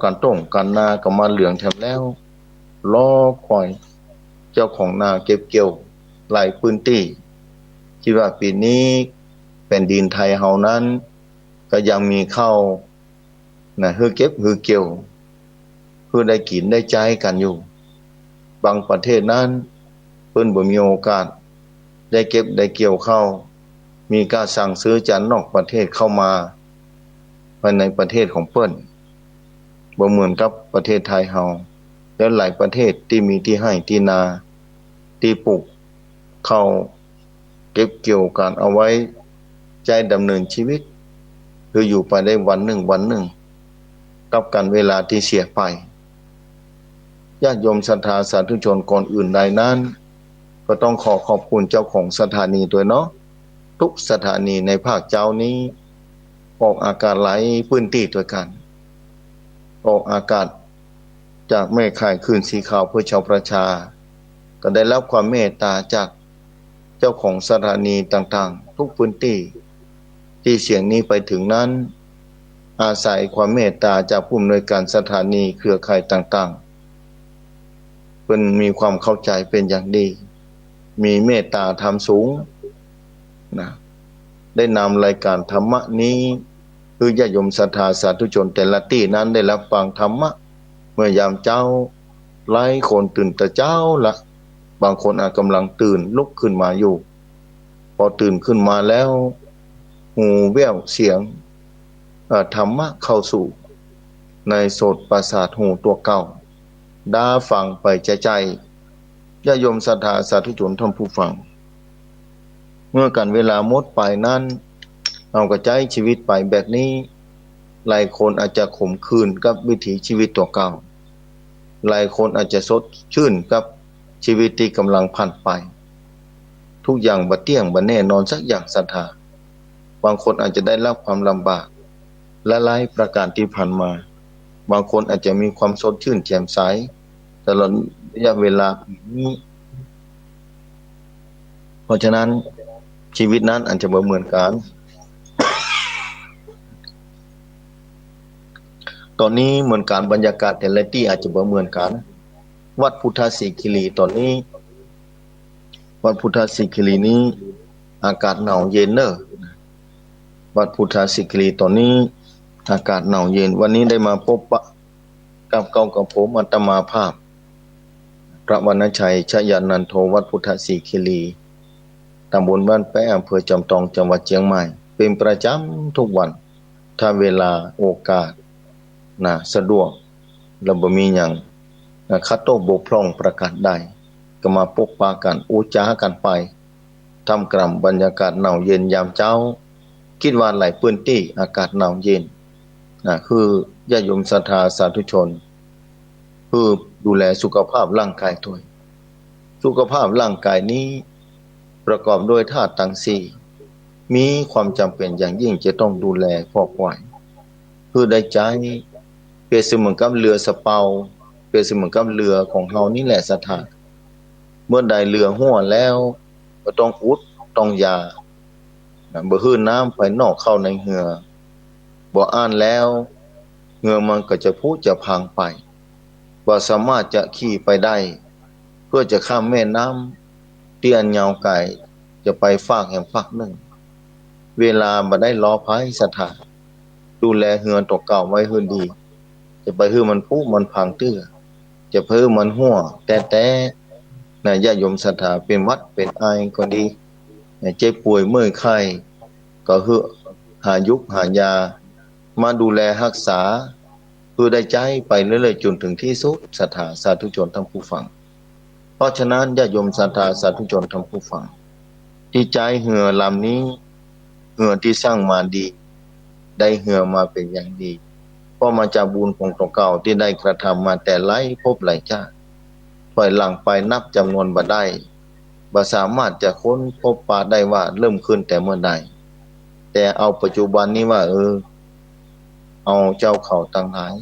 การต้งการนาก็มาเหลืองแถมแล้วล้อคอยเจ้าของนาเก็บเกี่ยวหลายพื้นที่คิดว่าปีนี้แผ่นดินไทยเฮานั้นก็ยังมีข้าวนะฮือเก็บฮือเกี่ยวคือได้กินได้ใช้กันอยู่บางประเทศนั้นเพิ่นบ่มีโอกาสได้เก็บได้เกี่ยวข้าวมีการสั่งซื้อจากนอกประเทศเข้ามาภายในประเทศของเพิ่นบ่เหมือนกับประเทศไทยเฮาและหลายประเทศที่มีที่ให้ที่นาที่ปลูกข้าวเก็บเกี่ยวกันเอาไว้ใจดำเนินชีวิตคืออยู่ไปได้วันหนึ่งกับกันเวลาที่เสียไปญาติโยมศรัทธาสาธุชนก่อนอื่นใดนั้นก็ต้องขอบคุณเจ้าของสถานีด้วยเนาะทุกสถานีในภาคเจ้านี้ออกอากาศหลายพื้นที่ด้วยกันออกอากาศจากแม่ข่ายคลื่นสีขาวเพื่อชาวประชาก็ได้รับความเมตตาจากเจ้าของสถานีต่างๆทุกพื้นที่ที่เสียงนี้ไปถึงนั้นอาศัยความเมตตาจากผู้อำนวยการสถานีเครือข่ายต่างๆเพิ่นมีความเข้าใจเป็นอย่างดีมีเมตตาธรรมสูงนะได้นำรายการธรรมะนี้คือญาติโยมศรัทธาสาธุชนแต่ละที่นั้นได้รับฟังธรรมะเมื่อยามเจ้าหลายคนตื่นแต่เจ้าละบางคนอาจกำลังตื่นลุกขึ้นมาอยู่พอตื่นขึ้นมาแล้วหูแว่วเสียงธรรมะเข้าสู่ในโสตประสาทหูตัวเก่าดาฟังไปใจญาติโยมศรัทธาสาธุชนท่านผู้ฟังเมื่อกันเวลาหมดไปนั้นเราก็ใช้ชีวิตไปแบบนี้หลายคนอาจจะขมขื่นกับวิถีชีวิตตัวเก่าหลายคนอาจจะสดชื่นกับชีวิตที่กำลังผ่านไปทุกอย่างบ่เที่ยงบ่แน่นอนสักอย่างศรัทธาบางคนอาจจะได้รับความลำบากและหลายประการที่ผ่านมาบางคนอาจจะมีความสดชื่นแจ่มใสตลอดระยะเวลานี้เพราะฉะนั้นชีวิตนั้นอาจจะบ่เหมือนกันตอนนี้เหมือนการบรรยากาศแต่ละที่อาจจะบ่เหมือนกันวัดพุทธสิคิรีตอนนี้วัดพุทธสิคิรีนี้อากาศหนาวเย็นเนอะวัดพุทธสิคิรีตอนนี้อากาศหนาวเย็นวันนี้ได้มาพบปะกับผมอาตมาภาพพระวรรณชัยชยานันโทวัดพุทธสิคิรีตำบลบ้านแป้อำเภอจำตองจังหวัดเชียงใหม่เป็นประจำทุกวันถ้าเวลาโอกาสสะดวกและบ่มีหยังคัดโตบกพร่องประการใดก็มาพบปะกันอุจากันไปทำกล่ำบรรยากาศหนาวเย็นยามเช้าคิดว่าหลายพื้นที่อากาศหนาวเย็นคือญาติโยมศรัทธาสาธุชนคือดูแลสุขภาพร่างกายด้วยสุขภาพร่างกายนี้ประกอบด้วยธาตุทั้งสี่มีความจำเป็นอย่างยิ่งจะต้องดูแลฟอกไว้เพื่อได้ใจเปรียบเสมือนกับเรือสะเปาเปรียบเสมือนกับเรือของเฮานี่แหละศรัทธาเมื่อใดเรือหัวแล้วก็ต้องอุดต้องยาบ่ฮื้นน้ำไปนอกเข้าในเหือบ่อ่านแล้วเหือมันก็จะพุจะพังไปบ่สามารถจะขี่ไปได้เพื่อจะข้ามแม่น้ำที่อันยาวไกลจะไปฝากแห่งฝากหนึ่งเวลาบ่ได้รอภัยศรัทธาดูแลเหือตัวเก่าไว้ให้ดีจะไปฮื้อมันพุมันพังตื้อจะเพิ่มมันหัวแต่ญาติโยมศรัทธาเป็นหวัดเป็นไอก็ดีเจ็บป่วยเมื่อยไข้ก็คือหายุกหายามาดูแลรักษาเพื่อได้ใจไปเรื่อยๆจนถึงที่สุดศรัทธาสาธุชนทั้งผู้ฟังเพราะฉะนั้นญาติโยมศรัทธาสาธุชนทั้งผู้ฟังที่ใจเหือลำนี้เหือที่สร้างมาดีได้เหือมาเป็นอย่างดีเพราะมาจากบุญของตัวเก่าที่ได้กระทำมาแต่หลายภพหลายชาติถอยหลังไปนับจำนวนบ่ได้บ่สามารถจะค้นพบปาได้ว่าเริ่มขึ้นแต่เมื่อใดแต่เอาปัจจุบันนี้ว่าเอาเจ้าเขาต่างหลาย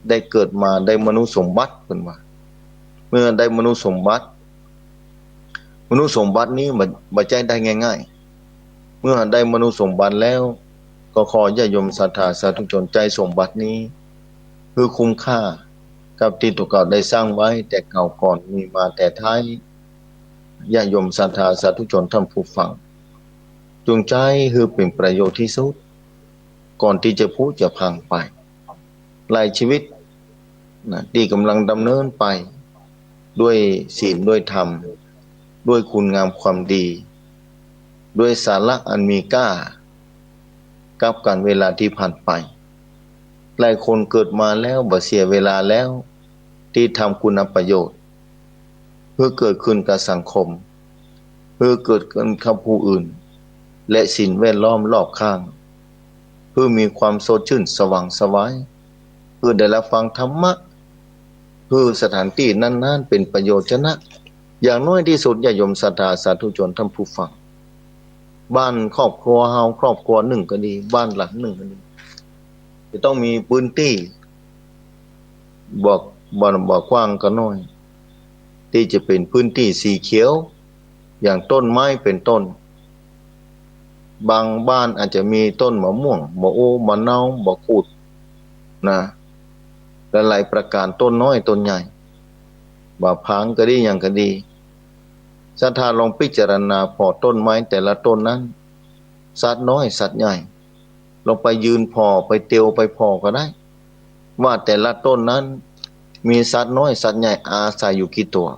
ได้เกิดมาได้มนุษย์สมบัติเพิ่นว่าเมื่อได้มนุษย์สมบัตินี้บ่ใจได้ง่ายๆเมื่อได้มนุษย์สมบัติแล้วก็ขอญาติโยมศรัทธาสาธุชนใจสมบัตินี้ คือคุ้มค่ากับที่ตัวเก่าได้สร้างไว้แต่เก่าก่อนมีมาแต่ท้ายญาติโยมศรัทธาสาธุชนท่านผู้ฟังจงใจคือเป็นประโยชน์ที่สุดก่อนที่จะพูดจะพังไปหลายชีวิตนะที่กำลังดำเนินไปด้วยศีลด้วยธรรมด้วยคุณงามความดีด้วยสาระอันมีค่ากับการเวลาที่ผ่านไปหลายคนเกิดมาแล้วบ่เสียเวลาแล้วที่ทำคุณประโยชน์เพื่อเกิดขึ้นกับสังคมเพื่อเกิดขึ้นกับผู้อื่นและสิ่งแวดล้อมรอบข้างเพื่อมีความสดชื่นสว่างไสวเพื่อได้รับฟังธรรมะเพื่อสถานที่นั้นๆเป็นประโยชน์ชนะอย่างน้อยที่สุดญาติโยมศรัทธาสาธุชนท่านผู้ฟังบ้านครอบครัวเฮาครอบครัวหนึ่งก็ดีบ้านหลังหนึ่งก็ดีจะต้องมีพื้นที่บอกกว้างก็น้อยที่จะเป็นพื้นที่สีเขียวอย่างต้นไม้เป็นต้นบางบ้านอาจจะมีต้นมะม่วงมะโอมะนาวมะกรูดนะหลายประการต้นน้อยต้นใหญ่บะพร้างก็ดีอย่างก็ดีศรัทธาลองพิจารณาพอต้นไม้แต่ละต้นนั้นสัตว์น้อยสัตว์ใหญ่ลองไปยืนพอไปเตียวไปพอก็ได้ว่าแต่ละต้นนั้นมีสัตว์น้อยสัตว์ใหญ่อาศัยอยู่กี่ตัว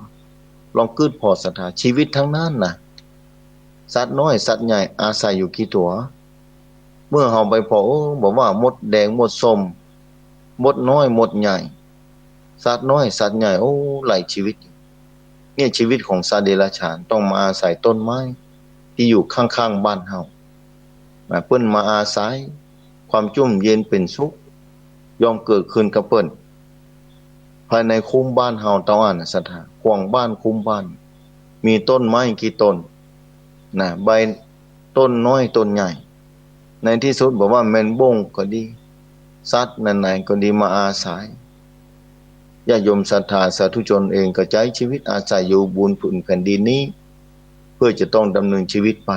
ลองคืดพอศรัทธาชีวิตทั้งนั้นนะสัตว์น้อยสัตว์ใหญ่อาศัยอยู่กี่ตัวเมื่อเฮาไปพอบอกว่ามดแดงมดส้มมดน้อยมดใหญ่สัตว์น้อยสัตว์ใหญ่หลายชีวิตเนี่ยชีวิตของสัตว์เดรัจฉานต้องมาอาศัยต้นไม้ที่อยู่ข้างๆบ้านเฮาเพิ่นมาอาศัยความชุ่มเย็นเป็นสุขยอมเกิดขึ้นกับเพิ่นภายในคุ้มบ้านเฮาตะวันศรัทธาขวางบ้านคุ้มบ้านมีต้นไม้กี่ต้นนะใบต้นน้อยต้นใหญ่ในที่สุดบอกว่าแม่นบงก็ดีสัตว์ไหนๆก็ดีมาอาศัยญาติโยมศรัทธาสาธุชนเองก็ใช้ชีวิตอาศัยอยู่บนผืนแผ่นดินนี้เพื่อจะต้องดำเนินชีวิตไป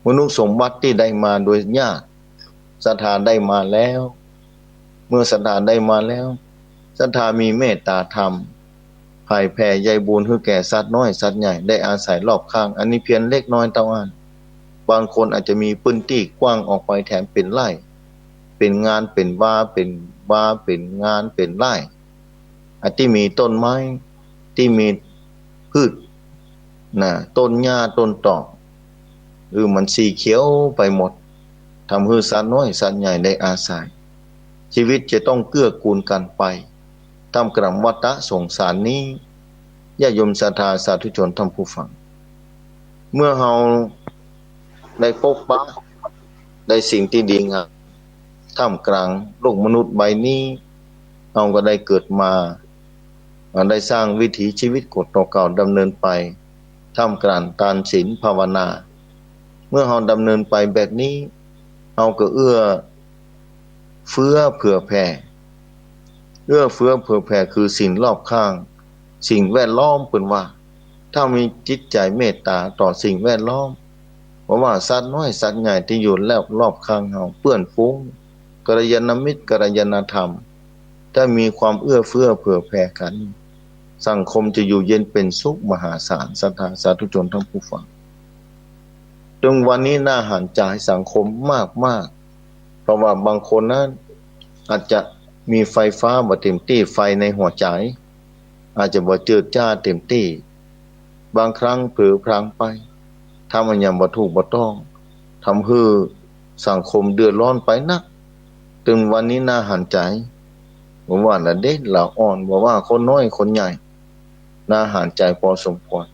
มนุษย์สมบัติที่ได้มาโดยญาติศรัทธาได้มาแล้วเมื่อศรัทธาได้มาแล้วศรัทธามีเมตตาธรรมเผยแผ่ใยบุญให้แก่สัตว์น้อยสัตว์ใหญ่ได้อาศัยรอบข้างอันนี้เพียงเล็กน้อยเท่านั้นบางคนอาจจะมีพื้นที่กว้างออกไปแถมเป็นไร่เป็นงานเป็นเป็นงานเป็นไร่อาจที่มีต้นไม้ที่มีพืชต้นหญ้าต้นตอกมันสีเขียวไปหมดทำให้สัตว์น้อยสัตว์ใหญ่ได้อาศัยชีวิตจะต้องเกื้อกูลกันไปท่ามกลางวัฏสงสารนี้ญาติโยมศรัทธาสาธุชนท่านผู้ฟังเมื่อเราได้พบปะได้สิ่งที่ดีงามท่ามกลางโลกมนุษย์ใบนี้เราก็ได้เกิดมาได้สร้างวิถีชีวิตกฎเก่าดำเนินไปท่ามกลางทานศีลภาวนาเมื่อเราดำเนินไปแบบนี้เราก็เอื้อเฟื้อเผื่อแผ่คือสิ่งรอบข้างสิ่งแวดล้อมเพิ่นว่าถ้ามีจิตใจเมตตาต่อสิ่งแวดล้อมเพราะว่าสัตว์น้อยสัตว์ใหญ่ที่อยู่แล้วรอบข้างเราเพื่อนฝูงกัลยาณมิตรกัลยาณธรรมถ้ามีความเอื้อเฟื้อเผื่อแผ่กันสังคมจะอยู่เย็นเป็นสุขมหาศาลศรัทธาสาธุชนทั้งผู้ฟังจนวันนี้น่าหันใจสังคมมากๆเพราะว่าบางคนนั้นอาจจะมีไฟฟ้าบ่เต็มที่ไฟในหัวใจอาจจะบ่เจิดจ้าเต็มที่บางครั้งเผลอพลั้งไปทำอันยังบ่ถูกบ่ต้องทำให้สังคมเดือดร้อนไปนักจนวันนี้น่าหันใจผมว่าละเด็กละอ่อนบอกว่าคนน้อยคนใหญ่น่าหันใจพอสมควร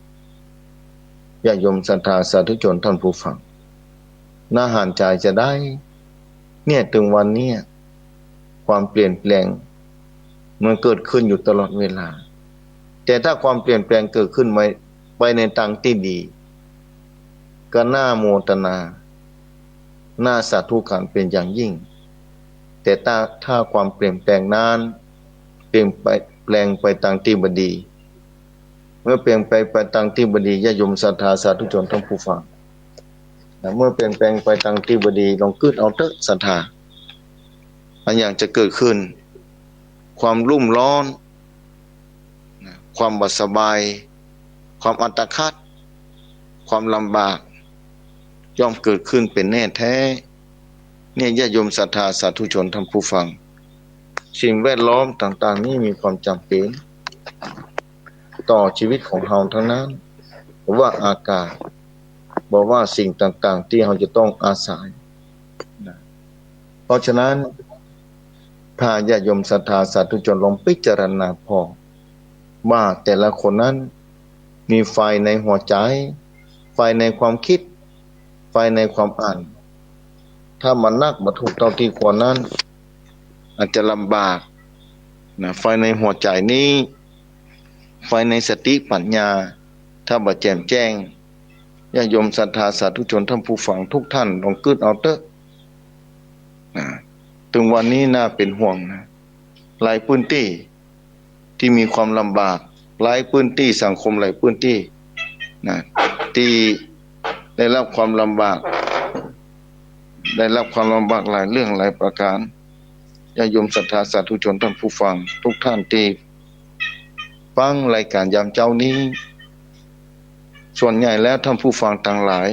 ญาติโยมศรัทธาสาธุชนท่านผู้ฟังน่าหันใจจะได้เนี่ยถึงวันนี้ความเปลี่ยนแปลงมันเกิดขึ้นอยู่ตลอดเวลาแต่ถ้าความเปลี่ยนแปลงเกิดขึ้นไปในทางที่ดีก็น่าโมทนาน่าสาธุการเป็นอย่างยิ่งแต่ถ้าความเปลี่ยนแปลงนั้นเปลี่ยนไปแปลงไปทางที่บ่ดีเมื่อเปลี่ยนไปทางที่บ่ดีญาติโยมศรัทธาสาธุชนทั้งผู้ฟังเมื่อเปลี่ยนแปลงไปทางที่บ่ดีลองคิดเอาเถอะศรัทธา อันอย่างจะเกิดขึ้นความรุ่มร้อนความบ่สบายความอัตคัดความลำบากย่อมเกิดขึ้นเป็นแน่แท้เนี่ยญาติโยมศรัทธาสาธุชนท่านผู้ฟังสิ่งแวดล้อมต่างๆนี้มีความจำเป็นต่อชีวิตของเราทั้งนั้นบอกว่าอากาศบอกว่าสิ่งต่างๆที่เราจะต้องอาศัยเพราะฉะนั้นถ้าญาติโยมศรัทธาสาธุชนลองพิจารณาพอว่าแต่ละคนนั้นมีไฟในหัวใจไฟในความคิดไฟในความอ่านถ้ามันนักมาถูกเท่าที่ควรนั้นอาจจะลำบากนะไฟในหัวใจนี้ไฟในสติปัญญาถ้าบ่แจ่มแจ้งญาติโยมศรัทธาสาธุชนท่านผู้ฟังทุกท่านลองกึดเอาเถอะนะถึงวันนี้น่าเป็นห่วงนะหลายพื้นที่ที่มีความลำบากหลายพื้นที่สังคมหลายพื้นที่นะที่ได้รับความลำบากหลายเรื่องหลายประการญาติโยมศรัทธาสาธุชนท่านผู้ฟังทุกท่านที่ฟังรายการยามเจ้านี้ส่วนใหญ่แล้วท่านผู้ฟังต่างหลาย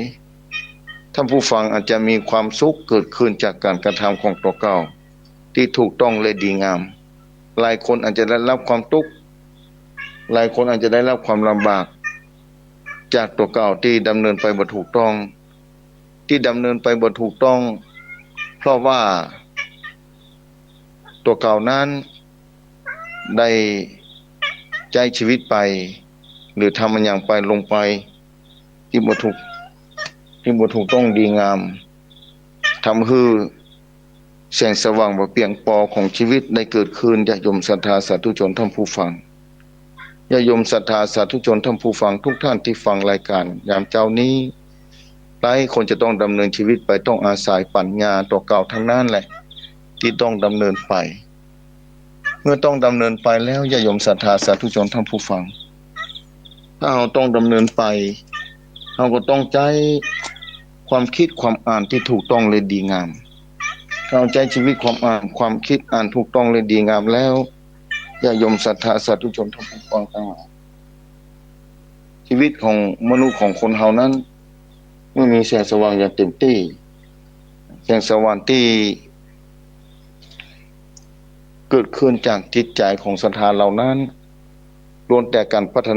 ท่านผู้ฟังอาจจะมีความสุขเกิดขึ้นจากการกระทำของตัวเก่าที่ถูกต้องและดีงามหลายคนอาจจะได้รับความทุกข์หลายคนอาจจะได้รับความลำบากจากตัวเก่าที่ดำเนินไปบ่ถูกต้องที่ดำเนินไปบ่ถูกต้องเพราะว่าตัวเก่านั้นได้ใจชีวิตไปหรือทำมันอย่างไปลงไปที่บ่ถูกต้องดีงามทำให้แสงสว่างบ่เพียงพอของชีวิตได้เกิดขึ้นญาติโยมศรัทธาสาธุชนท่านผู้ฟังญาติโยมศรัทธาสาธุชนท่านผู้ฟังทุกท่านที่ฟังรายการยามเจ้านี้หลายคนจะต้องดำเนินชีวิตไปต้องอาศัยปัญญาตัวเก่าทั้งนั้นแหละที่ต้องดำเนินไปเมื่อต้องดำเนินไปแล้วญาติโยมศรัทธาสาธุชนท่านผู้ฟังถ้าเราต้องดำเนินไปเราก็ต้องใจความคิดความอ่านที่ถูกต้องและดีงามเราใจชีวิตความอ่านความคิดอ่านถูกต้องและดีงามแล้วญาติโยมศรัทธาสาธุชนท่านผู้ฟังทั้งหลายชีวิตของมนุษย์ของคนเฮานั้นเมื่อมีแสงสว่างอย่างเต็มที่แสงสว่างที่เกิดขึ้นจากจิตใจของศรัทธาเหล่านั้นล้วนแต่การพัฒ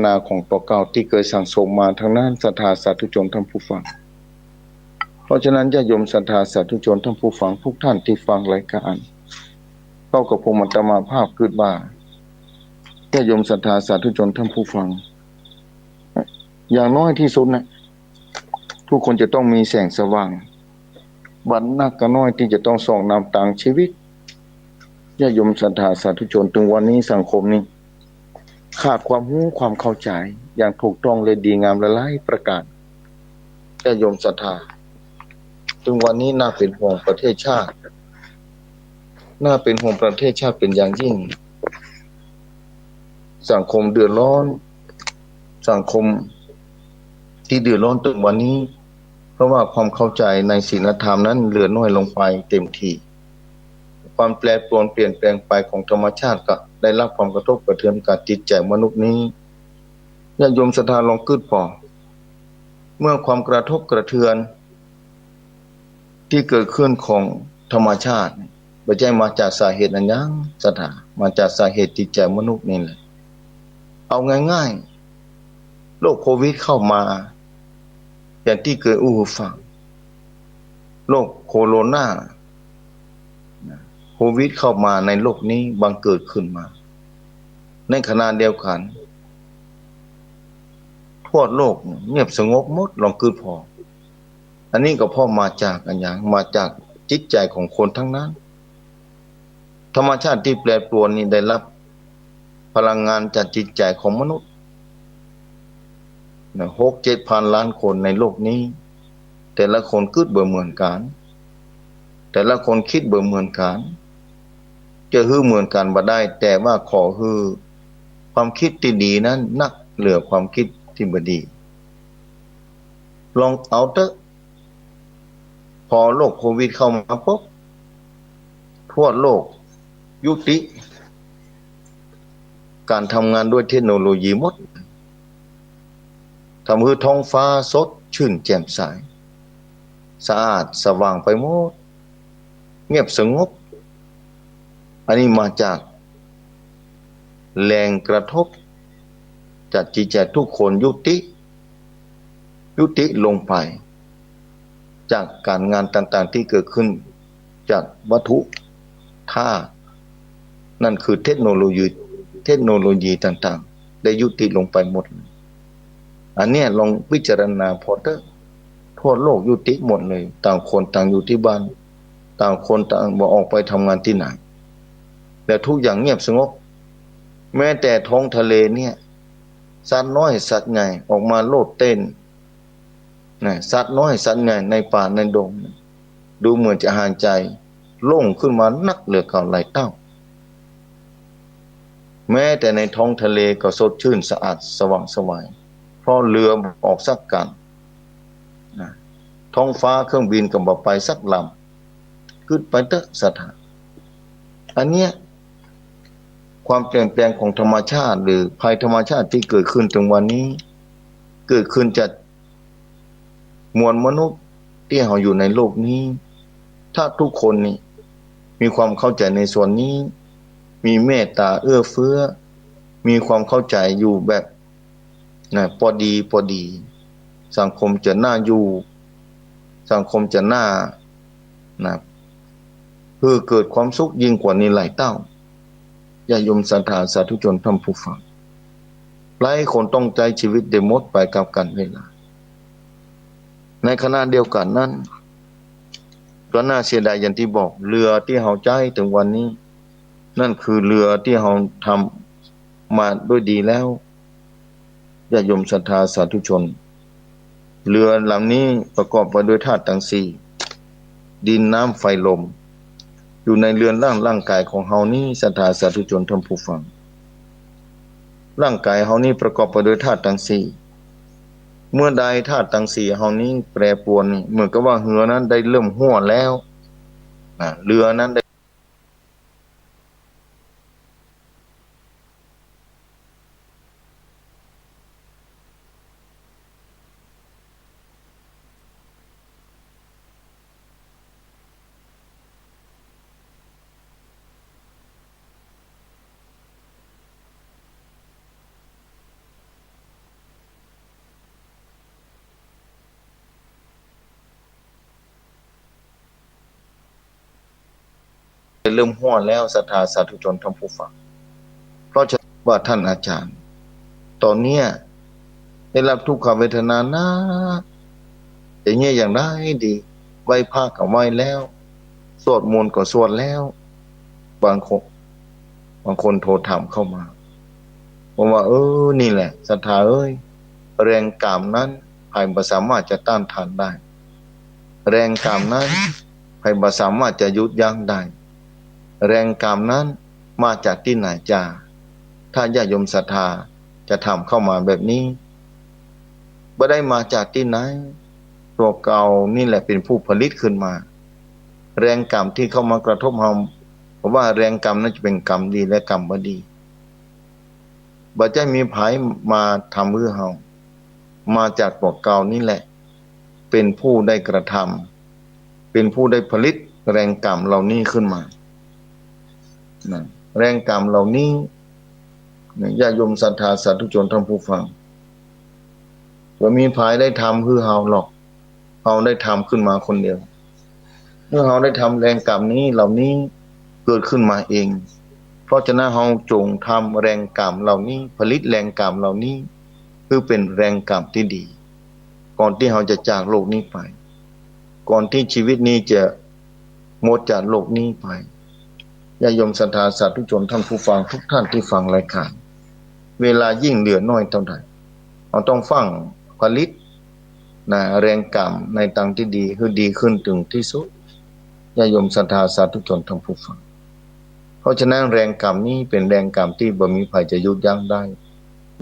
นาของตัวเก่าที่เคยสั่งสมมาทางนั้นศรัทธาสาธุชนท่านผู้ฟังเพราะฉะนั้นญาติโยมศรัทธาสาธุชนท่านผู้ฟังทุกท่านที่ฟังรายการเข้ากับผมอาตมาภาพขึ้นว่าญาติโยมศรัทธาสาธุชนท่านผู้ฟังอย่างน้อยที่สุดนะทุกคนจะต้องมีแสงสว่างบัดนักก็น้อยที่จะต้องส่องนำทางชีวิตญาติโยมศรัทธาสาธุชนถึงวันนี้สังคมนี้ขาดความรู้ความเข้าใจอย่างถูกต้องและดีงามหลายประการญาติโยมศรัทธาถึงวันนี้น่าเป็นห่วงประเทศชาติเป็นอย่างยิ่งสังคมเดือดร้อนสังคมที่เดือดร้อนถึงวันนี้เพราะว่าความเข้าใจในศีลธรรมนั้นเหลือน้อยลงไปเต็มทีความแปรปรวนเปลี่ยนแปลงไปของธรรมชาติก็ได้รับความกระทบกระเทือนกับจิตใจมนุษย์นี้ญาติโยมศรัทธาลองคิดพอเมื่อความกระทบกระเทือนที่เกิดขึ้นของธรรมชาติไม่ใช่มาจากสาเหตุอันยังศรัทธามาจากสาเหตุจิตใจมนุษย์นี่แหละเอาง่ายๆโรคโควิดเข้ามาอย่างที่เคยฟังโรคโคโรนาโควิดเข้ามาในโลกนี้บังเกิดขึ้นมาในขณะเดียวกันทั่วโลกเงียบสงบหมดลองคิดพออันนี้ก็เพราะมาจากอันอย่างมาจากจิตใจของคนทั้งนั้นธรรมชาติที่แปรปรวนนี้ได้รับพลังงานจากจิตใจของมนุษย์6-7 พันล้านคนในโลกนี้แต่ละคนคิดบ่เหมือนกันแต่ละคนคิดบ่เหมือนกันจะฮื้อเหมือนกันบ่ได้แต่ว่าขอฮื้อความคิดที่ดีนั้นนักเหลือความคิดที่บ่ดีลองเอาเถอะ พอโรคโควิดเข้ามาปุ๊บทั่วโลกยุติการทำงานด้วยเทคโนโลยีหมดทำให้ท้องฟ้าสดชื่นแจ่มใสสะอาดสว่างไปหมดเงียบสงบอันนี้มาจากแรงกระทบจากจิตใจทุกคนยุติลงไปจากการงานต่างๆที่เกิดขึ้นจากวัตถุธาตุนั่นคือเทคโนโลยีต่างๆได้ยุติลงไปหมดอันนี้ลองพิจารณาพอเถอะทั่วโลกยุติหมดเลยต่างคนต่างอยู่ที่บ้านต่างคนต่างบอกออกไปทำงานที่ไหนแต่ทุกอย่างเงียบสงบแม้แต่ท้องทะเลเนี่ยสัตว์น้อยสัตว์ใหญ่ออกมาโลดเต้นนะสัตว์น้อยสัตว์ใหญ่ในป่าในดงดูเหมือนจะห่างใจโล่งขึ้นมานักเหลือเก่าหลายเต้าแม้แต่ในท้องทะเลก็สดชื่นสะอาดสว่างไสวเพราะเรือออกสักกันนะท้องฟ้าเครื่องบินก็บ่ไปสักลำขึ้นไปเตอะสถานอันเนี้ยความเปลี่ยนแปลงของธรรมชาติหรือภัยธรรมชาติที่เกิดขึ้นถึงวันนี้เกิดขึ้นจากมวลมนุษย์ที่เราอยู่ในโลกนี้ถ้าทุกคนนี่มีความเข้าใจในส่วนนี้มีเมตตาเอื้อเฟื้อมีความเข้าใจอยู่แบบพอดีสังคมจะน่าอยู่สังคมจะน่าเพื่อเกิดความสุขยิ่งกว่านี้หลายเต้าญาติโยมศรัทธาสาธุชนท่านผู้ฟังหลายคนต้องใจชีวิตได้หมดไปกับการเวลาในขณะเดียวกันนั้นก็น่าเสียดายอย่างที่บอกเรือที่เราใช้ถึงวันนี้นั่นคือเรือที่เราทำมาด้วยดีแล้วญาติโยมศรัทธาสาธุชนเรือลำนี้ประกอบไปด้วยธาตุทั้งสี่ดินน้ำไฟลมอยู่ในเรือนร่างกายของเฮานี้ศรัทธาสาธุชนท่านผู้ฟังร่างกายเฮานี้ประกอบไปด้วยธาตุทั้งสี่เมื่อใดธาตุทั้งสี่เฮานี้แปรปรวนเหมือนกับว่าเรือนั้นได้เริ่มหัวแล้วเรือนั้นได้เริ่มหัวแล้วศรัทธาสาธุชนท่านผู้ฟังเพราะฉะนั้นว่าท่านอาจารย์ตอนเนี้ยได้รับทุกขเวทนานะอย่างเงี้ยอย่างไรดีไหว้พระก็ไหว้แล้วสวดมนต์ก็สวดแล้วบางคนโทรถามเข้ามาผมว่านี่แหละศรัทธาแรงกามนั้นใครบ่สามารถจะต้านทานได้แรงกามนั้นใครบ่สามารถจะยุดยั้งได้แรงกามนั้นมาจากที่ไหนจ้าถ้าญาติโยมศรัทธาจะทำเข้ามาแบบนี้บ่ได้มาจากที่ไหนตัวเก่านี่แหละเป็นผู้ผลิตขึ้นมาแรงกรรมที่เข้ามากระทบเราเพราะว่าแรงกรรมนั้นจะเป็นกรรมดีและกรรมบ่ดีบ่จะมีไผมาทำเพื่อเรามาจากตัวเก่านี่แหละเป็นผู้ได้กระทำเป็นผู้ได้ผลิตแรงกรรมเหล่านี้ขึ้นมาแรงกรรมเหล่านี้ญาติโยมศรัทธาสาธุชนท่านผู้ฟังว่ามีไผได้ทำเพื่อเราหรอกเราได้ทำขึ้นมาคนเดียวเมื่อเราได้ทำแรงกรรมนี้เหล่านี้เกิดขึ้นมาเองเพราะฉะนั้นเราจงทำแรงกรรมเหล่านี้ผลิตแรงกรรมเหล่านี้คือเป็นแรงกรรมที่ดีก่อนที่เราจะจากโลกนี้ไปก่อนที่ชีวิตนี้จะหมดจากโลกนี้ไปญาติโยมศรัทธาสาธุชนท่านผู้ฟังทุกท่านที่ฟังรายการเวลายิ่งเหลือน้อยเท่าใดเราต้องฟังผลิตแรงกรรมในทางที่ดีคือดีขึ้นถึงที่สุดญาติโยมศรัทธาสาธุชนท่านผู้ฟังเพราะฉะนั้นแรงกรรมนี้เป็นแรงกรรมที่บ่มีใครจะยุดยั้งได้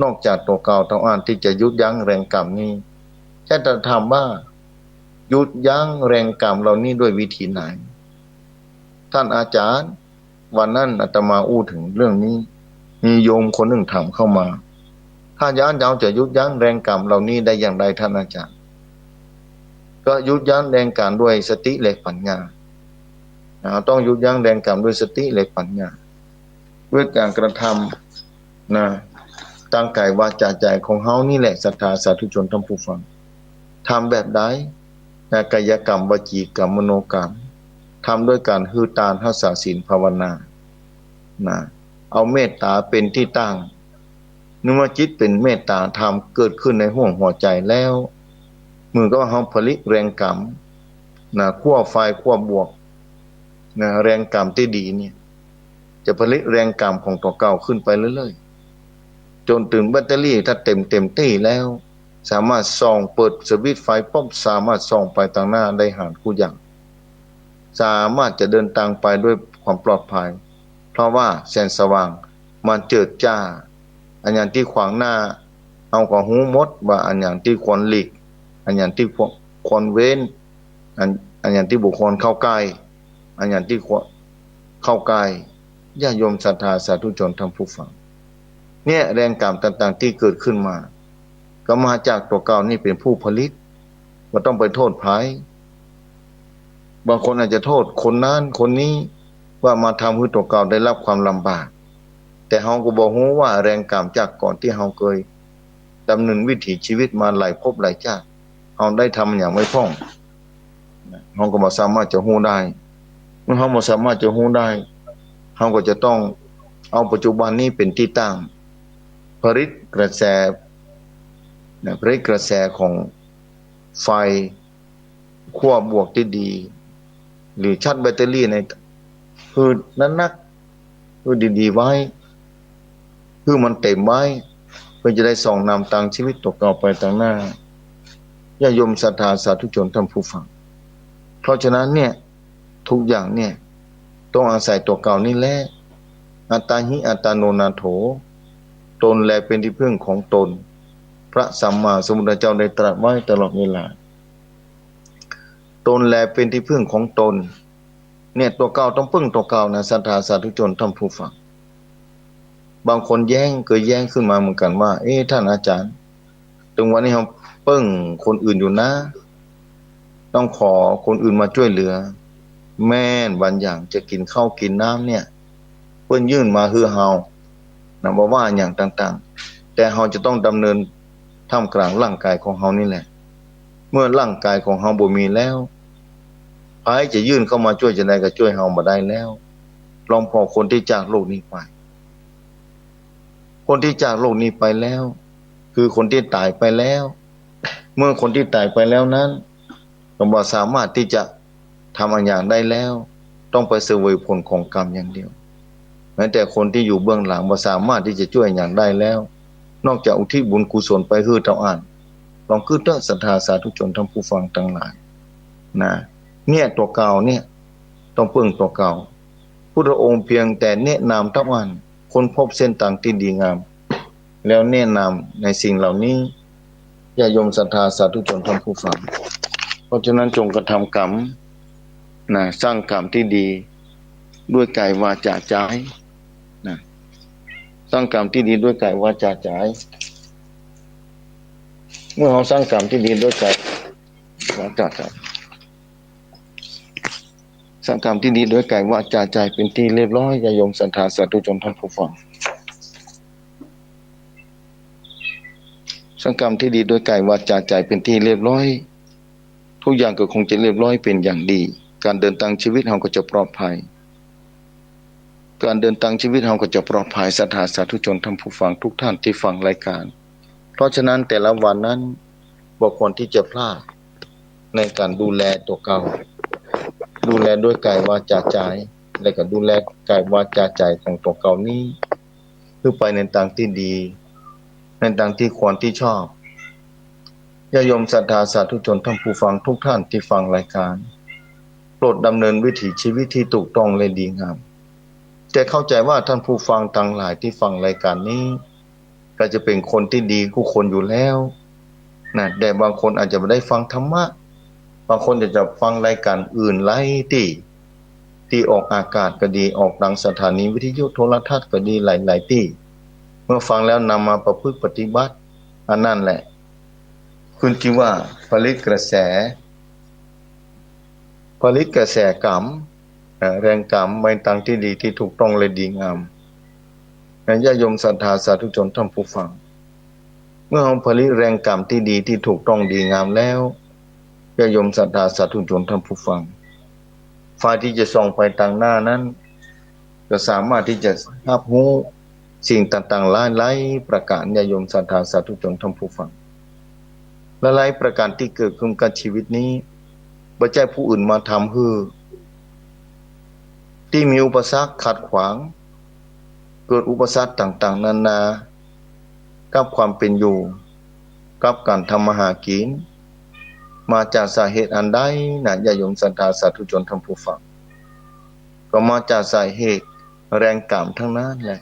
นอกจากตัวเก่าต้องอ่านที่จะยุดยั้งแรงกรรมนี้จะถามว่า ยุดยั้งแรงกรรมเหล่านี้ด้วยวิธีไหนท่านอาจารย์วันนั้นอาตมาอู้ถึงเรื่องนี้มีโยมคนหนึ่งถามเข้ามาถ้าย้อนเราจะยุดยั้งแรงกรรมเหล่านี้ได้อย่างไรท่านอาจารย์ก็ยุดยั้งแรงกรรมด้วยสติและปัญญาต้องยุดยั้งแรงกรรมด้วยสติและปัญญาด้วยการกระทำตั้งกายวาจาใจของเฮานี่แหละศรัทธาสาธุชนทั้งผู้ฟังทำแบบใดกายกรรมวจีกรรมมโนกรรมทำด้วยการฮือตานรักษาศีลภาวนาเอาเมตตาเป็นที่ตั้งเมื่อจิตเป็นเมตตาธรรมเกิดขึ้นในห้วงหัวใจแล้วมือก็เฮาผลิตแรงกรรมขั้วไฟขั้วบวกแรงกรรมที่ดีเนี่ยจะผลิตแรงกรรมของตัวเก่าขึ้นไปเรื่อยๆจนถึงแบตเตอรี่ถ้าเต็มที่แล้วสามารถส่องเปิดสวิตช์ไฟป๊อบสามารถส่องไปทางหน้าได้หาคู่อย่างสามารถจะเดินทางไปด้วยความปลอดภัยเพราะว่าแสงสว่างมันเจิดจ้าอันอย่างที่ขวางหน้าเอาก็หูหมดว่าอันอย่างที่ควรหลีกอันอย่างที่ควรเว้นอันอย่างที่บุคคลเข้าใกล้อันอย่างที่เข้าใกล้ญาติโยมศรัทธาสาธุชนทั้งผู้ฟังเนี่ยแรงกรรมต่างๆที่เกิดขึ้นมาก็มาจากตัวเก่านี่เป็นผู้ผลิตว่าต้องไปโทษภัยบางคนอาจจะโทษคนนั้นคนนี้ว่ามาทำให้ตัวเก่าได้รับความลำบากแต่เฮาก็บ่ฮู้ว่าแรงกรรมจากก่อนที่เฮาเคยดำเนินวิถีชีวิตมาหลายภพหลายชาติเฮาได้ทำอย่างไม่พ้องเฮาก็บ่สามารถจะฮู้ได้เมื่อเฮาบ่สามารถจะฮู้ได้เฮาก็จะต้องเอาปัจจุบันนี้เป็นที่ตั้งผลิตกระแสผลิตกระแสของไฟขั้วบวกที่ดีหรือชาร์จแบตเตอรี่ในคือนั้นนักคือดีๆไว้คือมันเต็มไว้เพื่อจะได้ส่องนำทางชีวิตตัวเก่าไปทางหน้าญาติโยมศรัทธาสาธุชนท่านผู้ฟังเพราะฉะนั้นเนี่ยทุกอย่างเนี่ยต้องอาศัยตัวเก่านี่แหละอัตตาหิอัตตโนนาโถตนแลเป็นที่พึ่งของตนพระสัมมาสัมพุทธเจ้าได้ตรัสไว้ตลอดเวลาตนแลเป็นที่พึ่งของตนเนี่ยตัวเก่าต้องพึ่งตัวเก่านะศรัทธาสาธุชนท่านผู้ฟังบางคนเคยแย้งขึ้นมาเหมือนกันว่าท่านอาจารย์ตรงวันนี้เราปึ้งคนอื่นอยู่นะต้องขอคนอื่นมาช่วยเหลือแม่นบางอย่างจะกินข้าวกินน้ำเนี่ยเพิ่นยื่นมาคือเฮาบอกว่าอย่างต่างๆแต่เฮาจะต้องดำเนินท่ามกลางร่างกายของเฮานี่แหละเมื่อร่างกายของเฮาบ่มีแล้วใครจะยื่นเข้ามาช่วยจะได้ก็ช่วยเฮาบ่ได้แล้วลองพอคนที่จากโลกนี้ไปคนที่จากโลกนี้ไปแล้วคือคนที่ตายไปแล้วเมื่อคนที่ตายไปแล้วนั้นก็บ่สามารถที่จะทำอะไรอย่างได้แล้วต้องไปเสวยผลของกรรมอย่างเดียวแม้แต่คนที่อยู่เบื้องหลังบ่สามารถที่จะช่วยอย่างได้แล้วนอกจากอุทิศบุญกุศลไปคือเจ้าอ่านลองคือเด้อศรัทธาสาธุชนทั้งผู้ฟังทั้งหลายเนี่ยตัวเก่าเนี่ยต้องพึ่งตัวเก่าพุทธองค์เพียงแต่แนะนำทั้งวันคนพบเส้นทางที่ดีงามแล้วแนะนำในสิ่งเหล่านี้ญาติโยมศรัทธาสาธุชนทั้งผู้ฟังเพราะฉะนั้นจงกระทำกรรมสร้างกรรมที่ดีด้วยกายวาจาใจสร้างกรรมที่ดีด้วยกายวาจาใจเมื่อเราสร้างกรรมที่ดีด้วยกายวาจาใจสร้างกรรมที่ดีด้วยกายวาจาใจเป็นที่เรียบร้อยญาติโยมศรัทธาสาธุชนท่านผู้ฟังสร้างกรรมที่ดีด้วยกายวาจาใจเป็นที่เรียบร้อยทุกอย่างก็คงจะเรียบร้อยเป็นอย่างดีการเดินทางชีวิตเราก็จะปลอดภัยการเดินทางชีวิตเราก็จะปลอดภัยศรัทธาสาธุชนท่านผู้ฟังทุกท่านที่ฟังรายการเพราะฉะนั้นแต่ละวันนั้นบ่ควรที่จะพลาดในการดูแลตัวเก่าดูแลด้วยกายวาจาใจและก็ดูแลกายวาจาใจของตัวเก่านี้เพื่อไปในทางที่ดีในทางที่ควรที่ชอบญาติโยมศรัทธาสาธุชนท่านผู้ฟังทุกท่านที่ฟังรายการโปรดดำเนินวิถีชีวิตที่ถูกต้องและดีงามแต่เข้าใจว่าท่านผู้ฟังทั้งหลายที่ฟังรายการนี้ก็จะเป็นคนที่ดีทุกคนอยู่แล้วแต่บางคนอาจจะไม่ได้ฟังธรรมะ บางคนจะฟังรายการอื่นหลายที่ออกอากาศก็ดีออกทางสถานีวิทยุโทรทัศน์ก็ดีหลายที่เมื่อฟังแล้วนำมาประพฤติปฏิบัติอันนั้นแหละคุณคิดว่าผลิตกระแสกรรมแรงกรรมไปทางที่ดีที่ถูกต้องและดีงามญาติโยมศรัทธาสาธุชนท่านผู้ฟังเมื่อเราผลิตแรงกรรมที่ดีที่ถูกต้องดีงามแล้วญาติโยมศรัทธาสาธุชนท่านผู้ฟังฝ่ายที่จะส่องไปทางหน้านั้นก็สามารถที่จะรับรู้สิ่งต่างๆหลายๆประการญาติโยมศรัทธาสาธุชนท่านผู้ฟังหลายๆประการที่เกิดขึ้นกับชีวิตนี้บ่ใช่ผู้อื่นมาทำให้ที่มีอุปสรรคขัดขวางเกิดอุปสรรคต่างๆนานากับความเป็นอยู่กับการทำมาหากินมาจากสาเหตุอันใดนะญาติโยมศรัทธาสาธุชนท่านผู้ฟังก็มาจากสาเหตุแรงกรรมทั้งนั้นแหละ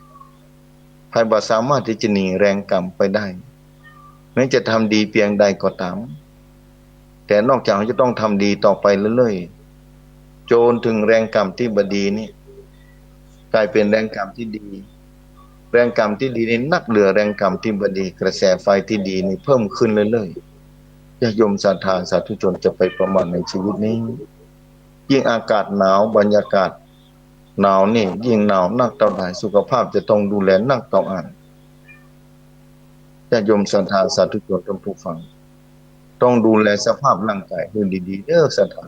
ใครบ่สามารถที่จะหนีแรงกรรมไปได้แม้จะทำดีเพียงใดก็ตามแต่นอกจากจะต้องทำดีต่อไปเรื่อยๆจนถึงแรงกรรมที่บดีนี่กลายเป็นแรงกรรมที่ดีแรงกรรมที่ดีนี่นักเหลือแรงกรรมที่บดีกระแสไฟที่ดีนี่เพิ่มขึ้นเรื่อยๆญาติโยมศรัทธาสาธุชนจะไปประมาทในชีวิตนี้ยิ่งอากาศหนาวบรรยากาศหนาวนี่ยิ่งหนาวนักต่อใดสุขภาพจะต้องดูแลนักต่ออันญาติโยมศรัทธาสาธุชนท่านผู้ฟังต้องดูแลสภาพร่างกายให้ดีๆเด้อศรัทธา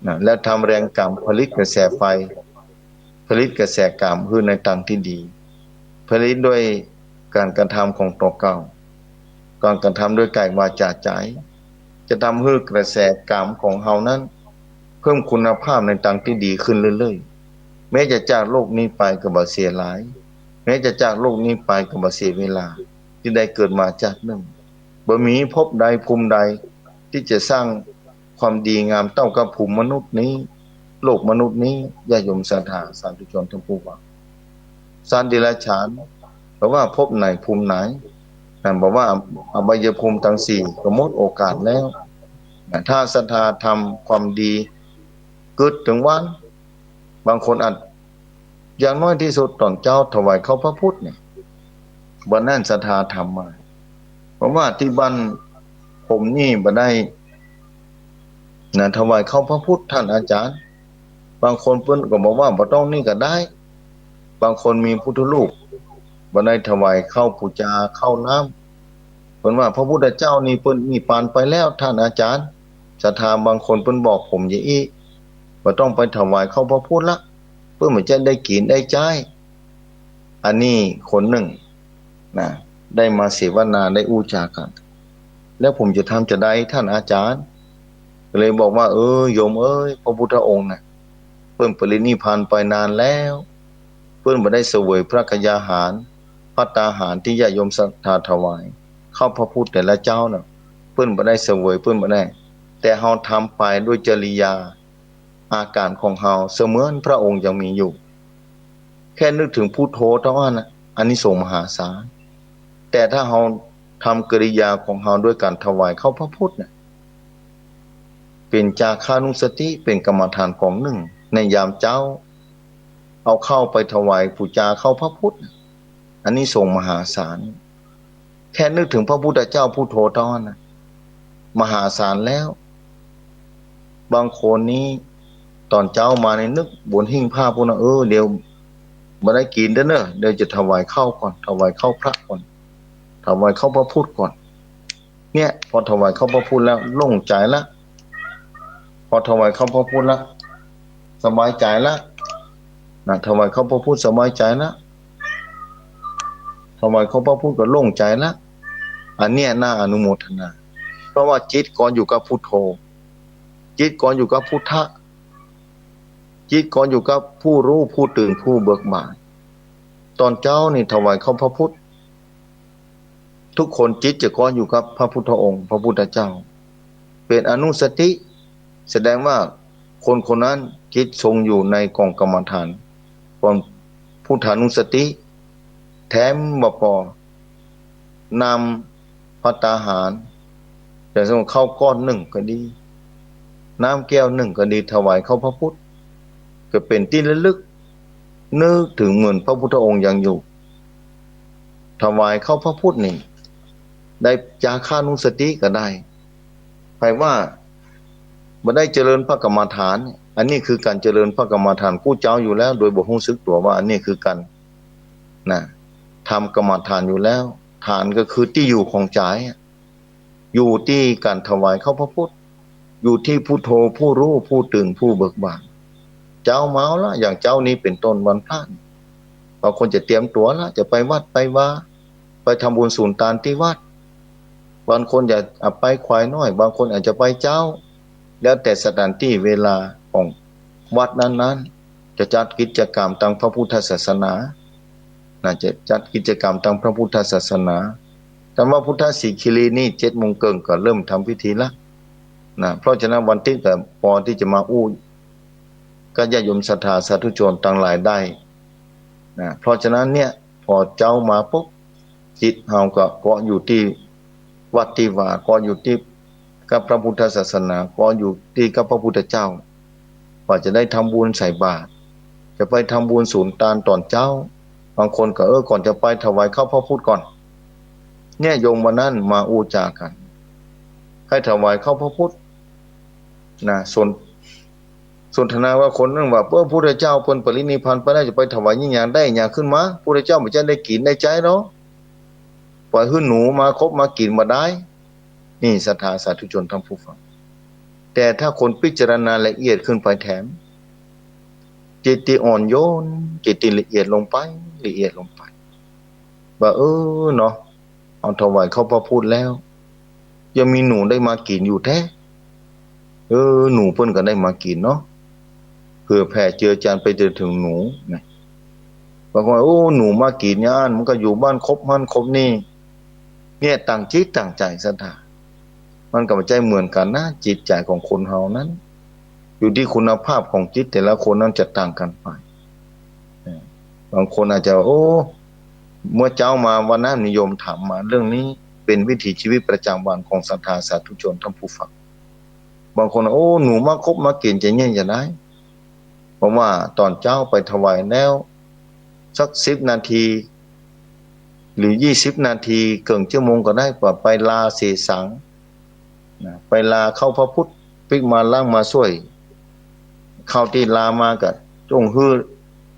นะและทำแรงกรรมผลิตกระแสไฟผลิตกระแสกรรมคือในทางที่ดีผลิตด้วยการกระทำของตัวเก่าการกระทำด้วยกายวาจาใจจะทำให้กระแสกรรมของเฮานั้นเพิ่มคุณภาพในทางที่ดีขึ้นเรื่อยๆแม้จะจากโลกนี้ไปก็บ่เสียหลายแม้จะจากโลกนี้ไปก็บ่เสียเวลาที่ได้เกิดมาจากนั้นบ่มีภพใดภูมิใดที่จะสร้างความดีงามเท่ากับภูมิมนุษย์นี้โลกมนุษย์นี้ญาติโยมศรัทธาสาธุชนทั้งปวงสัตว์เดรัจฉานเพราะว่าภพไหนภูมิไหนนั่นบอกว่าอบายภูมิทั้งสี่ก็หมดโอกาสแล้วถ้าศรัทธาทำความดีเกิดถึงวันบางคนอาจอย่างน้อยที่สุดตอนเจ้าถวายเข้าพระพุทธเนี่ยวันนั้นศรัทธาทำมาเพราะว่าที่บ้านผมนี่บ่ได้ถวายเข้าพระพุทธท่านอาจารย์บางคนเพิ่นก็บอกว่าบ่ต้องนี่ก็ได้บางคนมีพุทธรูปบ่ได้ถวายเข้าปูจาเข้าน้ำเพิ่นว่าพระพุทธเจ้านี่เพิ่นมีปานไปแล้วท่านอาจารย์ศรัทธาบางคนเพิ่นบอกผมอย่างอี้บ่ต้องไปถวายเข้าพระพุทธละเพื่อมันจะได้กินได้ใช้อันนี้คนหนึ่งนะได้มาเสวนาได้อู้จากันแล้วผมจะทำจะได้ท่านอาจารย์เลยบอกว่าโยมเอ้ยพระพุทธองค์น่ะเพิ่นปรินิพพานไปนานแล้วเพิ่นบ่ได้เสวยพระกยาหารภัตตาหารที่ญาติโยมศรัทธาถวายเข้าพระพุทธแต่ละเจ้าน่ะเพิ่นบ่ได้เสวยเพิ่นบ่ได้แต่เฮาทำไปด้วยจริยาอาการของเฮาเสมือนพระองค์ยังมีอยู่แค่นึกถึงพุทโธเท่านั้นน่ะอานิสงส์มหาศาลแต่ถ้าเฮาทำกิริยาของเฮาด้วยการถวายเข้าพระพุทธน่ะเป็นจาคานุสติเป็นกรรมฐานของหนึ่งในยามเจ้าเอาเข้าไปถวายปูจาเข้าพระพุทธอันนี้ส่งมหาศาลแค่นึกถึงพระพุทธเจ้าพุทโธเท่านั้นนะมหาศาลแล้วบางคนนี้ตอนเจ้ามาในนึกบนหิ้งผ้าพวกนั้นเดี๋ยวบ่ได้กินเด้อเนอะเดี๋ยวจะถวายเข้าก่อนถวายเข้าพระก่อนถวายเข้าพระพุทธก่อนเนี่ยพอถวายเข้าพระพุทธแล้วโล่งใจละพอถวายเข้าพระพุทธแล้วสบายใจละนะถวายเข้าพระพุทธสบายใจละถวายเข้าพระพุทธก็โล่งใจละอันเนี้ยน่าอนุโมทนาเพราะว่าจิตก่อนอยู่กับพุทโธจิตก่อนอยู่กับพุทธะจิตก่อนอยู่กับผู้รู้ผู้ตื่นผู้เบิกบานตอนเจ้านี่ถวายเข้าพระพุทธทุกคนจิตจะก่อนอยู่กับพระพุทธองค์พระพุทธเจ้าเป็นอนุสติแสดงว่าคนคนนั้นจิตทรงอยู่ในกองกรรมฐานความพุทธานุสติแถมบ่พอนำภัตตาหารแต่สมมุติเข้าก้อนหนึ่งก็ดี น้ำแก้วหนึ่งก็ดีถวายเข้าพระพุทธก็เป็นที่ระลึกนึกถึงเหมือนพระพุทธองค์ยังอยู่ถวายเข้าพระพุทธนี่ได้จาค่านุสติก็ได้แปลว่าบ่ได้เจริญพระกรรมฐานอันนี้คือการเจริญพระกรรมฐานกู้เจ้าอยู่แล้วโดยบ่รู้สึกตัวว่าอันนี้คือการนะทำกรรมฐานอยู่แล้วฐานก็คือที่อยู่ของใจอยู่ที่การถวายเข้าพระพุทธอยู่ที่พุทโธผู้รู้ผู้ตื่นผู้เบิกบานเจ้าเมาละอย่างเจ้านี้เป็นต้นวันพระบางคนจะเตรียมตัวละจะไปวัดไปว่าไปทำบุญสูนตานที่วัดบางคนอยากไปควายน้อยบางคนอาจจะไปเจ้าแล้วแต่สถานที่เวลาของวัดนั้นๆจะจัดกิจกรรมทางพระพุทธศาสนาจะจัดกิจกรรมทางพระพุทธศาสนาแต่ว่าพุทธสีคิรีนี่7 โมงเกินก็เริ่มทำพิธีละเพราะฉะนั้นวันที่แต่พอที่จะมาอู้ก็ญาติโยมศรัทธาสาธุชนทั้งหลายได้เพราะฉะนั้นเนี่ยพอเจ้ามาปุ๊บจิตเฮาก็เกาะอยู่ที่วัดที่ว่าเกาะอยู่ที่กับพระพุทธศาสนาเกาะอยู่ที่กับพระพุทธเจ้าว่าจะได้ทำบุญใส่บาตรจะไปทำบุญสูนตานตอนเจ้าบางคนก็ก่อนจะไปถวายเข้าพระพุทธก่อนเนี่ยโยมวันนั้นมาอู้จากันให้ถวายเข้าพระพุทธสนทนาว่าคนนึงว่าพระพุทธเจ้าเพิ่นปรินิพพานไปได้จะไปถวายยิ่งอย่างได้อย่างขึ้นมาพระพุทธเจ้าบ่จะได้กินได้ใจเนาะปล่อยให้หนูมาคบมากินมาได้นี่ศรัทธาสาธุชนทั้งผู้ฟังแต่ถ้าคนพิจารณาละเอียดขึ้นไปแถมจิตที่อ่อนโยนจิตที่ละเอียดลงไปว่าเนาะเอาถวายเข้าพระพุทธแล้วยังมีหนูได้มากินอยู่แท้หนูเพิ่นก็ได้มากินเนาะเพื่อแผ่เจือจานไปจนถึงหนูนะบางคนหนูมากินย่านมันก็อยู่บ้านครบมันครบนี่เนี่ยต่างจิตต่างใจศรัทธามันก็บ่ใจเหมือนกันนะจิตใจของคนเฮานั้นอยู่ที่คุณภาพของจิตแต่ละคนนั้นจะต่างกันไปบางคนอาจจะเมื่อเจ้ามาวันนั้นนิยมถามมาเรื่องนี้เป็นวิถีชีวิตประจำวันของศรัทธาสาธุชนท่านผู้ฟังบางคนหนูมาคบมากินจะเนี่ยจะได้เพราะว่าตอนเจ้าไปถวายแล้วสัก10 นาทีหรือ20 นาทีเกินชั่วโมงก็ได้กว่าไปลาเสสังไปลาเข้าพระพุทธปิกมาล่างมาช่วยเข้าที่ลามาก็จงฮื้อ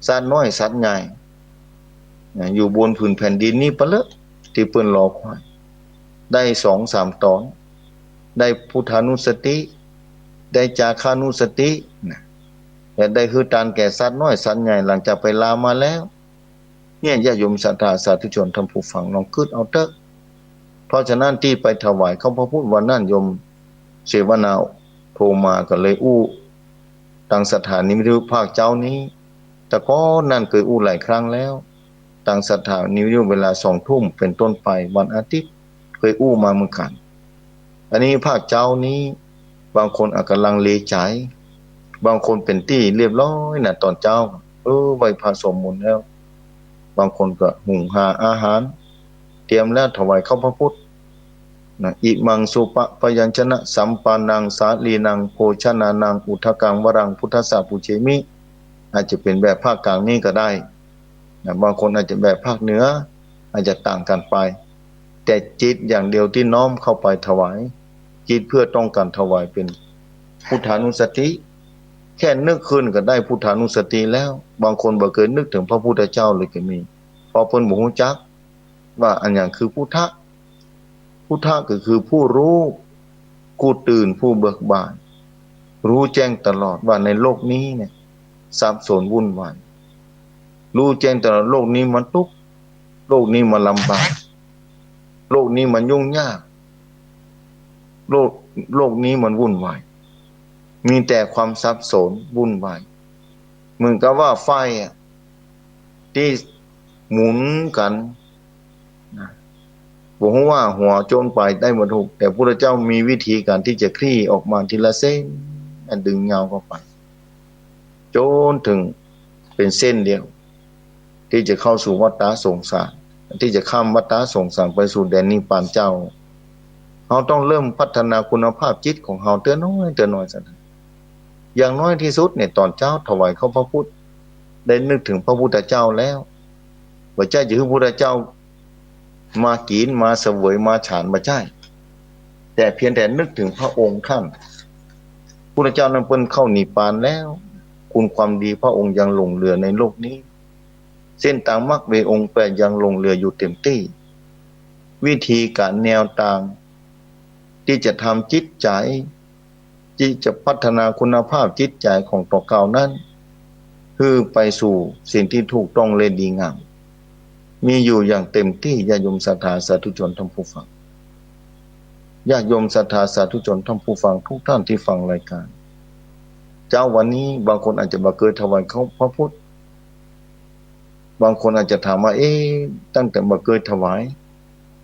สัตว์น้อยสัตว์ใหญ่อยู่บนผืนแผ่นดินนี้ปะเลอะที่เปิ้นรอคอยได้2-3 ตอนได้พุทธานุสติได้จาคานุสติและได้ฮื้อตานแก่สัตว์น้อยสัตว์ใหญ่หลังจากไปลามาแล้วเนี่ยญาติโยมศรัทธาสาธุชนท่านผู้ฟังลองคิดเอาเถอะเพราะฉะนั้นที่ไปถวายเข้าพระพุทธวันนั้นโยมเสวนาโทรมาก็เลยตั้งสถานีวิทยุภาคเจ้านี้แต่ก็นั่นเคยหลายครั้งแล้วตั้งสถานีวิทยุเวลา20 ทุ่มเป็นต้นไปวันอาทิตย์เคยมาเหมือนกันอันนี้ภาคเจ้านี้บางคนอาจกำลังเลใจบางคนเป็นที่เรียบร้อยตอนเจ้าไว้พาสมมนต์แล้วบางคนก็หุงหาอาหารเตรียมแล้วถวายเข้าพระพุทธอิมังสุปะปยัญชนะสัมปานังสาลีนังโภชนานังอุทกังวรังพุทธสาปุเชมิอาจจะเป็นแบบภาคกลางนี่ก็ได้บางคนอาจจะแบบภาคเหนืออาจจะต่างกันไปแต่จิตอย่างเดียวที่น้อมเข้าไปถวายจิตเพื่อต้องการถวายเป็นพุทธานุสติแค่นึกขึ้นก็ได้พุทธานุสติแล้วบางคนบ่เคยนึกถึงพระพุทธเจ้าเลยก็มีพอเพิ่นบ่ฮู้จักว่าอันอย่างคือพุทธะก็คือผู้รู้ผู้ตื่นผู้เบิกบานรู้แจ้งตลอดว่าในโลกนี้เนี่ยสับสนวุ่นวายรู้แจ้งตลอดโลกนี้มันทุกข์โลกนี้มันลำบากโลกนี้มันยุ่งยากโลกนี้มันวุ่นวายมีแต่ความสับสนวุ่นวายเหมือนกับว่าไฟที่หมุนกันบอกว่าหัวโจนไปได้หมดถูกแต่พระพุทธเจ้ามีวิธีการที่จะคลี่ออกมาทีละเส้นดึงเงาเข้าไปจนถึงเป็นเส้นเดียวที่จะเข้าสู่วัฏฏะสงสารที่จะข้ามวัฏฏะสงสารไปสู่แดนนิพพานเจ้าเราต้องเริ่มพัฒนาคุณภาพจิตของเราเตือนน้อยสัก อย่างน้อยที่สุดเนี่ยตอนเจ้าถวายเข้าพระพุทธได้นึกถึงพระพุทธเจ้าแล้วว่าเจ้าจะให้พระพุทธเจ้ามากินมาเสวยมาฉันมาใช่แต่เพียงแต่นึกถึงพระองค์ท่านพุทธเจ้านั้นเพิ่นเข้านิพพานแล้วคุณความดีพระองค์ยังหลงเหลือในโลกนี้เส้นทางมรรคเวองค์แปดยังหลงเหลืออยู่เต็มที่วิธีการแนวทางที่จะทำจิตใจที่จะพัฒนาคุณภาพจิตใจของตัวเก่านั้นคือไปสู่สิ่งที่ถูกต้องและดีงามมีอยู่อย่างเต็มที่ญาติโยมศรัทธาสาธุชนท่านผู้ฟังญาติโยมศรัทธาสาธุชนท่านผู้ฟังทุกท่านที่ฟังรายการเจ้าวันนี้บางคนอาจจะมาเกิดถวายเขาพระพุทธบางคนอาจจะถามว่าตั้งแต่มาเกิดถวาย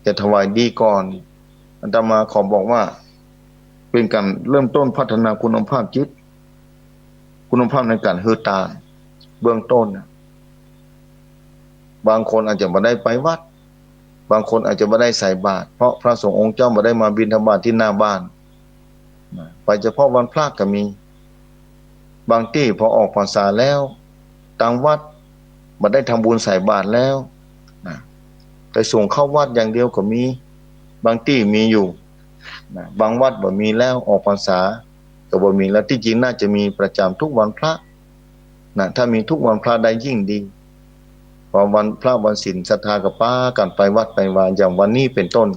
จะถวายดีก่อนอาตมาขอบอกว่าเป็นการเริ่มต้นพัฒนาคุณภาพจิตคุณภาพในการฮือตาเบื้องต้นบางคนอาจจะมาได้ไปวัดบางคนอาจจะมาได้ใส่บาตรเพราะพระสงฆ์องค์เจ้ามาได้มาบิณฑบาตที่หน้าบ้านไปเฉพาะวันพระก็มีบางที่พอออกพรรษาแล้วต่างวัดมาได้ทำบุญใส่บาตรแล้วไปส่งเข้าวัดอย่างเดียวก็มีบางที่มีอยู่บางวัดบ่มีแล้วออกพรรษาก็บ่มีแล้วที่จริงน่าจะมีประจำทุกวันพระถ้ามีทุกวันพระได้ยิ่งดีพอวันพระวันศีลศรัทธากับป้ากันไปวัดไปวาอย่างวันนี้เป็นต้น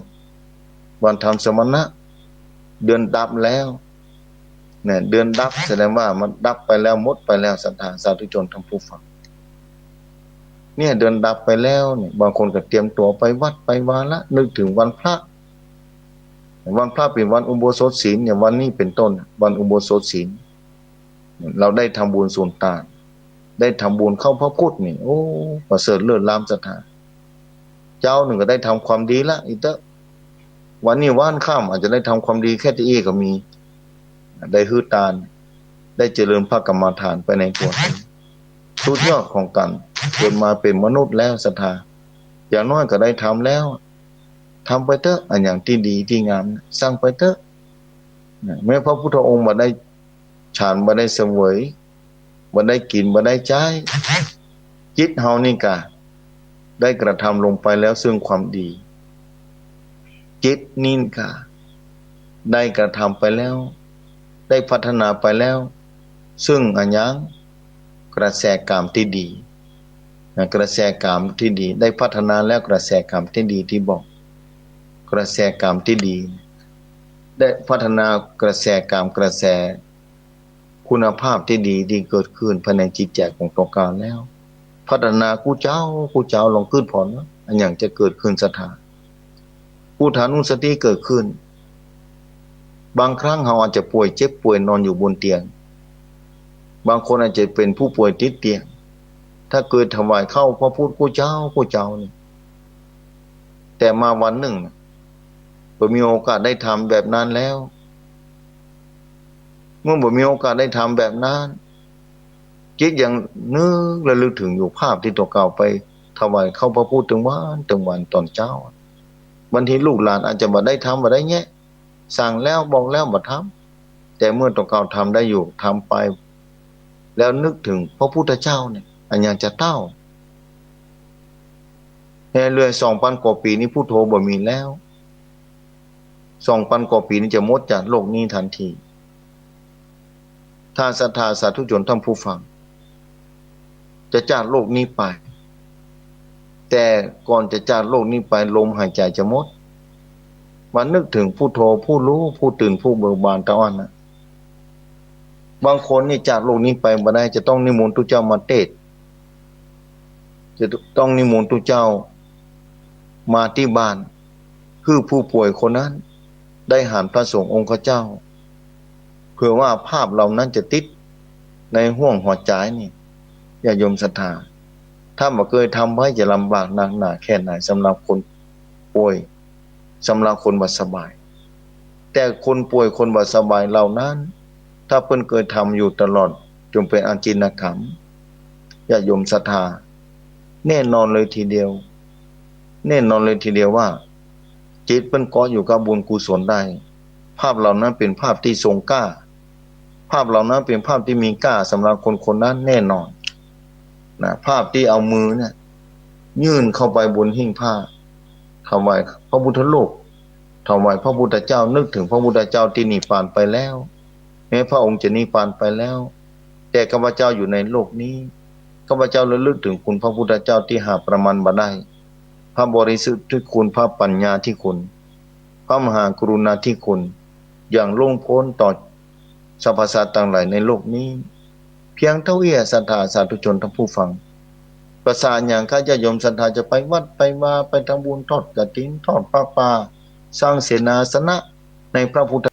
วันทำสมณะเดือนดับแล้วเนี่ยเดือนดับแสดงว่ามันดับไปแล้วหมดไปแล้วศรัทธาสาธุชนทั้งผู้ฟังเนี่ยเดือนดับไปแล้วเนี่ยบางคนก็เตรียมตัวไปวัดไปวาละนึกถึงวันพระวันพระเป็นวันอุโบสถศีลเนี่ยวันนี้เป็นต้นวันอุโบสถศีลเราได้ทำบุญส่วนต่างได้ทำบุญเข้าพระพุทธนี่โอ้ประเสริฐเลิศล้ำศรัทธาเจ้าหนึ่งก็ได้ทำความดีละอีกเตอะวันนี้ว่านข้ามอาจจะได้ทำความดีแค่ที่ก็มีได้ฮือตาลได้เจริญพระกรรมฐานไปในตัวเองสุดยอดของกันเกิดมาเป็นมนุษย์แล้วศรัทธาอย่างน้อยก็ได้ทำแล้วทำไปเถอะอันอย่างที่ดีที่งามสร้างไปเถอะแม้พระพุทธองค์มาได้ฉันมาได้เสวยมาได้กินมาได้ใจจิตเฮานี่กะได้กระทำลงไปแล้วซึ่งความดีจิตนี่กะได้กระทำไปแล้วได้พัฒนาไปแล้วซึ่งอันยังกระแสกรรมที่ดีกระแสกรรมที่ดีได้พัฒนาแล้วกระแสกรรมที่ดีที่บอกกระแสกรรมที่ดีได้พัฒนากระแสกรรมกระแสคุณภาพที่ดีที่เกิดขึ้นภายในจิตใจของตัวการแล้วพัฒนากู้เจ้าลองขึ้นผ่อนอันอย่างจะเกิดขึ้นศรัทธาผู้ฐานุสติเกิดขึ้นบางครั้งเราอาจจะป่วยเจ็บป่วยนอนอยู่บนเตียงบางคนอาจจะเป็นผู้ป่วยติดเตียงถ้าเกิดถวายเข้าพระพุทธกู้เจ้านี่แต่มาวันหนึ่งบ่มีโอกาสได้ทำแบบนั้นแล้วเมื่อบ่มีโอกาสได้ทำแบบนั้นจิตยังนึกระลึกถึงอยู่ภาพที่ตัวเก่าไปถวายเข้าพระพุทธถึงวันตอนเจ้าบางทีลูกหลานอาจจะบ่ได้ทำบ่ได้แยะสั่งแล้วบอกแล้วบ่ทำแต่เมื่อตัวเก่าทำได้อยู่ทำไปแล้วนึกถึงพระพุทธเจ้าเนี่ยอันยังจะเต้าเรื่อย 2,000 กว่าปีนี้พุทโธบ่มีแล้ว 2,000 กว่าปีนี้จะหมดจากโลกนี้ทันทีถ้าศรัทธาสาธุชนท่านผู้ฟังจะจากโลกนี้ไปแต่ก่อนจะจากโลกนี้ไปลมหายใจจะหมดมานึกถึงพุทโธผู้รู้ผู้ตื่นผู้เบิกบานตะวันนะบางคนนี่จากโลกนี้ไปบ่ได้จะต้องนิมนต์ตุเจ้ามาเทศน์จะต้องนิมนต์ตุเจ้ามาที่บ้านคือผู้ป่วยคนนั้นได้หานพระสงฆ์องค์เจ้าเพื่อว่าภาพเหล่านั้นจะติดในห้วงหัวใจนี่ญาติโยมศรัทธาถ้าบ่เคยทำไว้จะลำบากหนักหนาแค่ไหนสำหรับคนป่วยสำหรับคนบ่สบายแต่คนป่วยคนบ่สบายเหล่านั้นถ้าเพิ่นเคยทำอยู่ตลอดจนเป็นอาจินกรรมญาติโยมศรัทธาแน่นอนเลยทีเดียวว่าจิตเพิ่นเกาะอยู่กับบุญกุศลได้ภาพเหล่านั้นเป็นภาพที่ทรงกล้า ภาพเหล่านั้นเป็นภาพที่มีค่าสำหรับคนคนนั้นแน่นอนนะภาพที่เอามือเนี่ยยื่นเข้าไปบนหิ้งผ้าถวายพระพุทธรูปถวายพระพุทธเจ้านึกถึงพระพุทธเจ้าที่นิพพานไปแล้วแม้พระองค์จะนิพพานไปแล้วแต่ข้าพเจ้าอยู่ในโลกนี้ข้าพเจ้าระลึกถึงคุณพระพุทธเจ้าที่หาประมาณบ่ได้พระบริสุทธิ์ที่คุณพระปัญญาที่คุณพระมหากรุณาธิคุณอย่างล่วงพ้นต่อสรรพสัตว์ต่างหลายในโลกนี้เพียงเท่าเอี้ยศรัทธาสาธุชนทั้งผู้ฟังประสานอย่างข้าญาติโยมศรัทธาจะไปวัดไปวาไปทำบุญทอดกฐินทอดผ้าป่าสร้างเสนาสนะในพระพุทธ